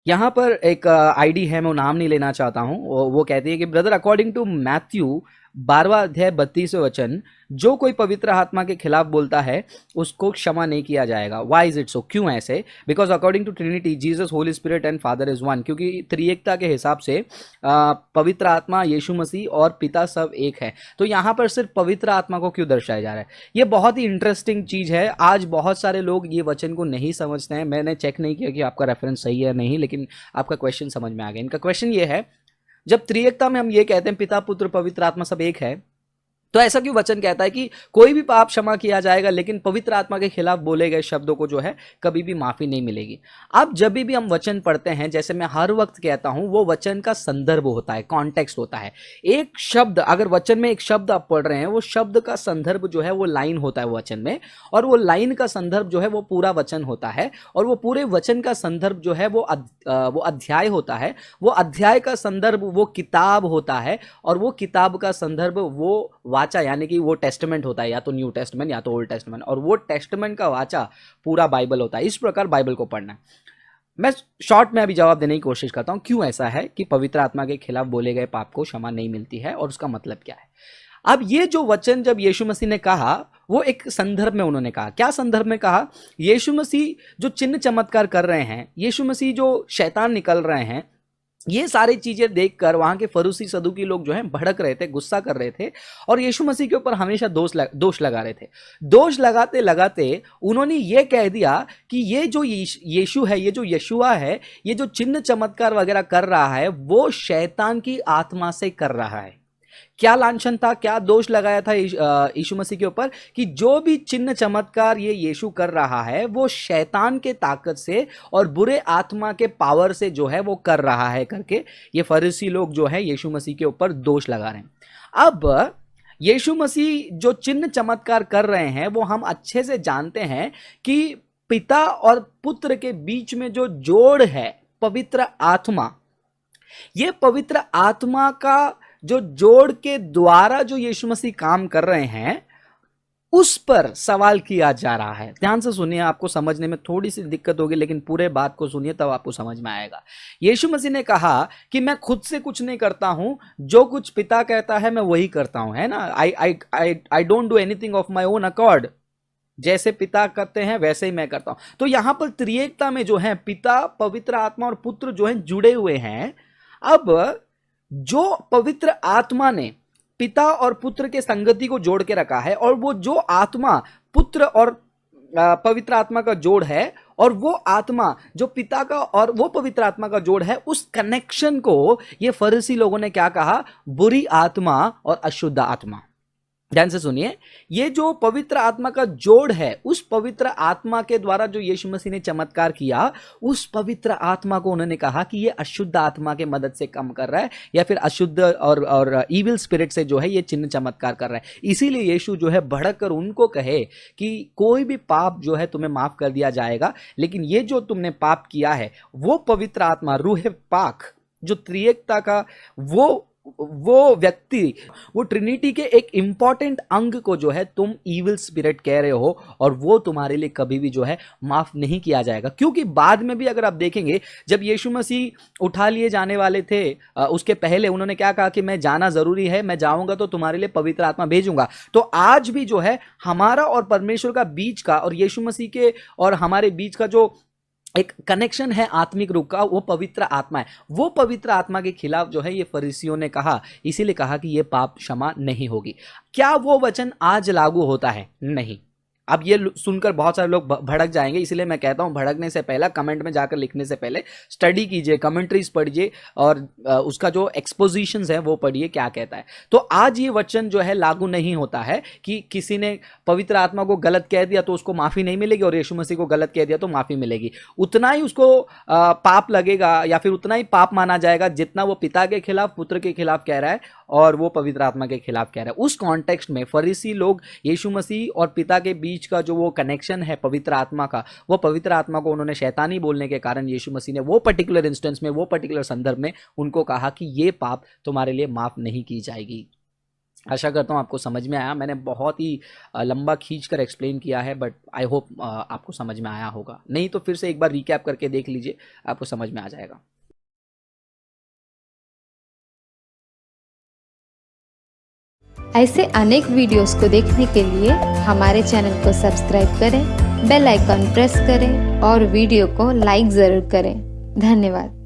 यहाँ पर एक आईडी है, मैं वो नाम नहीं लेना चाहता हूँ, वो कहती है कि ब्रदर, अकॉर्डिंग टू मैथ्यू 12वां अध्याय 32वें वचन, जो कोई पवित्र आत्मा के खिलाफ बोलता है उसको क्षमा नहीं किया जाएगा। Why is it so? क्यों ऐसे? Because according to Trinity Jesus, holy spirit and father is one. क्योंकि त्रिएकता के हिसाब से पवित्र आत्मा, यीशु मसीह और पिता सब एक है। तो यहाँ पर सिर्फ पवित्र आत्मा को क्यों दर्शाया जा रहा है? ये बहुत ही इंटरेस्टिंग चीज है। आज बहुत सारे लोग ये वचन को नहीं समझते हैं। मैंने चेक नहीं किया कि आपका रेफरेंस सही है नहीं, लेकिन आपका क्वेश्चन समझ में आ गया। इनका क्वेश्चन ये है, जब त्रिएकता में हम ये कहते हैं पिता, पुत्र, पवित्र आत्मा सब एक है, तो ऐसा क्यों वचन कहता है कि कोई भी पाप क्षमा किया जाएगा, लेकिन पवित्र आत्मा के खिलाफ बोले गए शब्दों को जो है कभी भी माफी नहीं मिलेगी? अब जब भी हम वचन पढ़ते हैं, जैसे मैं हर वक्त कहता हूं, वो वचन का संदर्भ होता है, कॉन्टेक्स्ट होता है। एक शब्द, अगर वचन में एक शब्द आप पढ़ रहे हैं, वो शब्द का संदर्भ जो है वो लाइन होता है वचन में, और वो लाइन का संदर्भ जो है वो पूरा वचन होता है, और वो पूरे वचन का संदर्भ जो है वो अध्याय होता है, वो अध्याय का संदर्भ वो किताब होता है, और वो किताब का संदर्भ वो वाचा, यानी कि वो टेस्टामेंट होता है, या तो न्यू टेस्टामेंट या तो ओल्ड टेस्टामेंट, और वो टेस्टामेंट का वाचा पूरा बाइबल होता है। इस प्रकार बाइबल को पढ़ना है। मैं शॉर्ट में अभी जवाब देने की कोशिश करता हूं, क्यों ऐसा है कि पवित्र आत्मा के खिलाफ बोले गए पाप को क्षमा नहीं मिलती है, और उसका मतलब क्या है। अब ये जो वचन जब यीशु मसीह ने कहा, वो एक संदर्भ में उन्होंने कहा। क्या संदर्भ में कहा? यीशु मसीह जो चिन्ह चमत्कार कर रहे हैं, यीशु मसीह जो शैतान निकल रहे हैं, ये सारी चीजें देखकर वहां के फरूसी सदूकी लोग जो हैं भड़क रहे थे, गुस्सा कर रहे थे, और यीशु मसीह के ऊपर हमेशा दोष लगा रहे थे। दोष लगाते लगाते उन्होंने ये कह दिया कि ये जो यीशु है, ये जो यशुआ है, ये जो चिन्ह चमत्कार वगैरह कर रहा है, वो शैतान की आत्मा से कर रहा है। क्या लांछन था, क्या दोष लगाया था यीशु मसीह के ऊपर? कि जो भी चिन्ह चमत्कार ये यीशु कर रहा है, वो शैतान के ताकत से और बुरे आत्मा के पावर से जो है वो कर रहा है करके ये फरीसी लोग जो है यीशु मसीह के ऊपर दोष लगा रहे हैं। अब यीशु मसीह जो चिन्ह चमत्कार कर रहे हैं, वो हम अच्छे से जानते हैं कि पिता और पुत्र के बीच में जो जोड़ है पवित्र आत्मा, ये पवित्र आत्मा का जो जोड़ के द्वारा जो यीशु मसीह काम कर रहे हैं, उस पर सवाल किया जा रहा है। ध्यान से सुनिए, आपको समझने में थोड़ी सी दिक्कत होगी, लेकिन पूरे बात को सुनिए तब आपको समझ में आएगा। यीशु मसीह ने कहा कि मैं खुद से कुछ नहीं करता हूं, जो कुछ पिता कहता है मैं वही करता हूं, है ना। I don't do anything of my own accord. जैसे पिता करते हैं वैसे ही मैं करता हूं। तो यहां पर त्रिएकता में जो है पिता, पवित्र आत्मा और पुत्र जो है जुड़े हुए हैं। अब जो पवित्र आत्मा ने पिता और पुत्र के संगति को जोड़ के रखा है, और वो जो आत्मा पुत्र और पवित्र आत्मा का जोड़ है, और वो आत्मा जो पिता का और वो पवित्र आत्मा का जोड़ है, उस कनेक्शन को ये फरीसी लोगों ने क्या कहा? बुरी आत्मा और अशुद्ध आत्मा। ध्यान से सुनिए, ये जो पवित्र आत्मा का जोड़ है, उस पवित्र आत्मा के द्वारा जो यीशु मसीह ने चमत्कार किया, उस पवित्र आत्मा को उन्होंने कहा कि ये अशुद्ध आत्मा के मदद से काम कर रहा है, या फिर अशुद्ध और ईविल स्पिरिट से जो है ये चिन्ह चमत्कार कर रहा है। इसीलिए यीशु जो है भड़क कर उनको कहे कि कोई भी पाप जो है तुम्हें माफ कर दिया जाएगा, लेकिन ये जो तुमने पाप किया है, वो पवित्र आत्मा, रूह पाक, जो त्रिएकता का वो व्यक्ति, वो ट्रिनिटी के एक इंपॉर्टेंट अंग को जो है तुम इविल स्पिरिट कह रहे हो, और वो तुम्हारे लिए कभी भी जो है माफ नहीं किया जाएगा। क्योंकि बाद में भी अगर आप देखेंगे, जब यीशु मसीह उठा लिए जाने वाले थे, उसके पहले उन्होंने क्या कहा कि मैं जाना जरूरी है, मैं जाऊंगा तो तुम्हारे लिए पवित्र आत्मा भेजूंगा। तो आज भी जो है हमारा और परमेश्वर का बीच का, और यीशु मसीह के और हमारे बीच का जो एक कनेक्शन है आत्मिक रूप का, वो पवित्र आत्मा है। वो पवित्र आत्मा के खिलाफ जो है ये फरीसियों ने कहा, इसीलिए कहा कि ये पाप क्षमा नहीं होगी। क्या वो वचन आज लागू होता है? नहीं। अब ये सुनकर बहुत सारे लोग भड़क जाएंगे, इसलिए मैं कहता हूं भड़कने से पहले, कमेंट में जाकर लिखने से पहले स्टडी कीजिए, कमेंट्रीज पढ़िए, और उसका जो एक्सपोजिशंस है वो पढ़िए क्या कहता है। तो आज ये वचन जो है लागू नहीं होता है कि किसी ने पवित्र आत्मा को गलत कह दिया तो उसको माफी नहीं मिलेगी, और यीशु मसीह को गलत कह दिया तो माफी मिलेगी। उतना ही उसको पाप लगेगा, या फिर उतना ही पाप माना जाएगा जितना वो पिता के खिलाफ, पुत्र के खिलाफ कह रहा है, और वो पवित्र आत्मा के खिलाफ कह रहा है। उस कॉन्टेक्स्ट में फरीसी लोग यीशु मसीह और पिता के बीच का जो वो कनेक्शन है पवित्र आत्मा का, वो पवित्र आत्मा को उन्होंने शैतानी बोलने के कारण यीशु मसीह ने वो पर्टिकुलर इंस्टेंस में, वो पर्टिकुलर संदर्भ में उनको कहा कि ये पाप तुम्हारे लिए माफ नहीं की जाएगी। आशा करता हूँ आपको समझ में आया। मैंने बहुत ही लंबा खींच कर एक्सप्लेन किया है, बट आई होप आपको समझ में आया होगा। नहीं तो फिर से एक बार रिकैप करके देख लीजिए, आपको समझ में आ जाएगा। ऐसे अनेक वीडियोस को देखने के लिए हमारे चैनल को सब्सक्राइब करें, बेल आइकॉन प्रेस करें और वीडियो को लाइक ज़रूर करें। धन्यवाद।